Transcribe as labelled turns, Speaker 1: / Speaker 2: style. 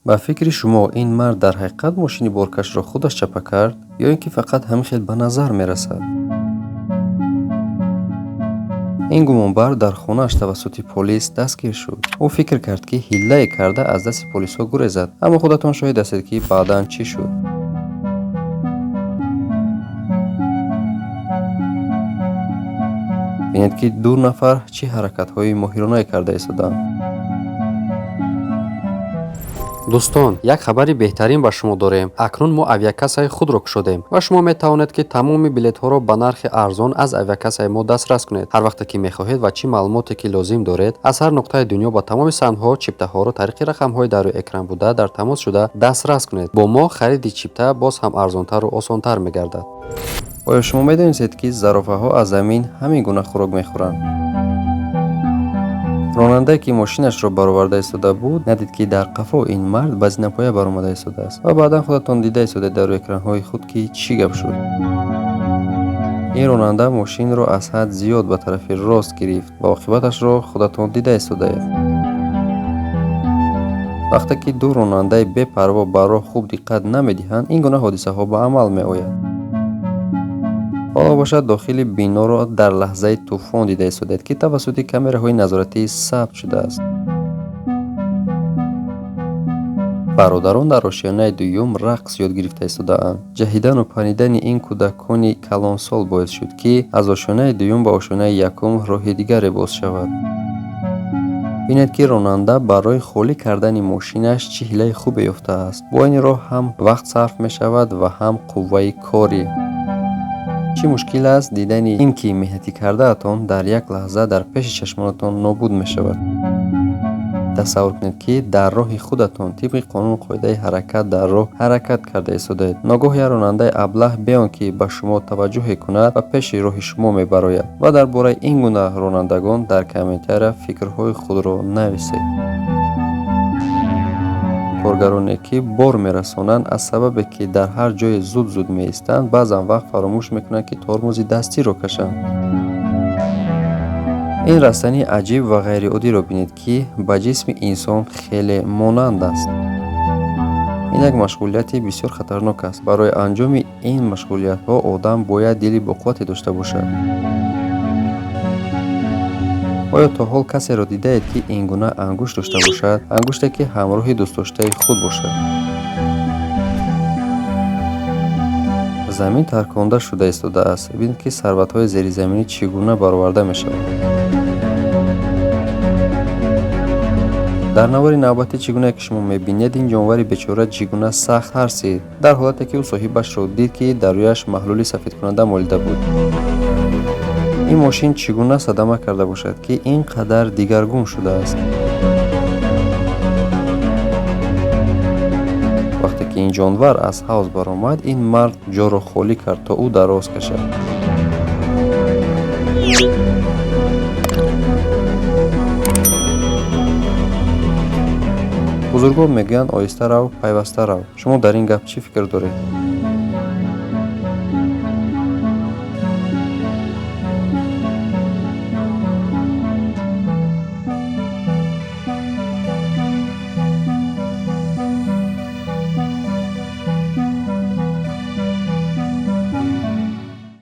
Speaker 1: ба фикри шумо ин мард дар ҳақиқат мошини боркашро худаш чапа кард ё ин ки фақат ҳамин хел ба назар мерасад? ин гумонбар дар хонааш тавассути полис дастгир шуд. ӯ фикр кард ки ҳиллае карда аз дасти полисҳо гурезад, аммо худатон шоҳид ҳастед ки баъдан чӣ шуд. бинед ки ду нафар чӣ ҳаракатҳои моҳиронае карда истоданд.
Speaker 2: дӯстон, як хабари беҳтарин ба шумо дорем. Акнун мо авиакассаи худро кушодем ва шумо метавонед ки тамоми билетҳоро ба нархи арзон аз авиакассаи мо дастрас кунед. Ҳар вақте ки мехоҳед ва чӣ маълумоте ки лозим доред, аз ҳар нуқтаи дунё ба тамоми санҳо, чиптаҳоро тариқи рақамҳои дар рӯи экран буда дар тамос шуда дастрас кунед. Бо мо хариди чипта боз ҳам арзонтару осонтар мегардад.
Speaker 1: оё шумо медонистед ки зарофаҳо аз замин ҳамин гуна хӯрок мехӯранд? ронандае ки мошинашро бароварда истода буд, надид ки дар қафо ин мард ба зинапоя баромада истодааст ва баъдан худатон дида истодед дар рӯи экранҳои худ ки чӣ гап шуд. ин ронанда мошинро аз ҳад зиёд ба тарафи рост гирифт ва оқибаташро худатон дида истодаед. вақте ки ду ронандаи бепарво ба роҳ хуб диққат намедиҳанд, ин гуна ҳодисаҳо ба амал меояд. ҳоло бошад дохили биноро дар лаҳзаи тӯфон дида истодед ки тавассути камераҳои назоратӣ сабт шудааст. бародарон дар ошёнаи дуюм рақс ёд гирифта истодаанд. ҷаҳидану панидани ин кӯдакони калонсол боис шуд ки аз ошёнаи дуюм ба ошёнаи якум роҳи дигаре боз шавад. бинед ки ронанда барои холӣ кардани мошинаш чӣ ҳилаи хубе ёфтааст. бо ин роҳ ҳам вақт сарф мешавад ва ҳам қувваи корӣ. чӣ мушкил аст дидани ин ки меҳнатӣ кардаатон дар як лаҳза дар пеши чашмонатон нобуд мешавад. тасаввур кунед ки дар роҳи худатон тибқи қонуну қоидаи ҳаракат дар роҳ ҳаракат карда истодаед. ногоҳ як ронандаи аблаҳ бе он ки ба шумо таваҷҷӯҳе кунад ба пеши роҳи шумо мебарояд ва дар бораи ин гуна ронандагон дар комментария фикрҳои худро нависед. коргароне ки бор мерасонанд аз сабабе ки дар ҳар ҷое зуд меистанд, баъзан вақт фаромӯш мекунанд ки тормози дастиро кашанд. ин растании аҷиб ва ғайриоддиро бинед ки ба ҷисми инсон хеле монанд аст. ин як машғулияти бисёр хатарнок аст. барои анҷоми ин машғулиятҳо одам бояд дили боқуввате дошта бошад. оё то ҳол касеро дидаед ки ин гуна ангушт дошта бошад? ангуште ки ҳамроҳи дӯстдоштаи худ бошад. замин тарконда шуда истодааст. бинед ки сарватҳои зеризаминӣ чӣ гуна бароварда мешаванд. дар навори навбатӣ чӣ гуна ки шумо мебинед, ин ҷонвари бечора чӣ гуна сахт тарсид дар ҳолате ки ӯ соҳибашро дид ки дар рӯяш маҳлули сафедкунанда молида буд. ин мошин чӣ гуна садама карда бошад ки ин қадар дигаргун шудааст. вақте ки ин ҷонвар аз ҳавз баромад, ин мард ҷоро холӣ кард то ӯ дароз кашад. бузургон мегӯянд оҳиста рав, пайваста рав. шумо дар ин гап чӣ фикр доред?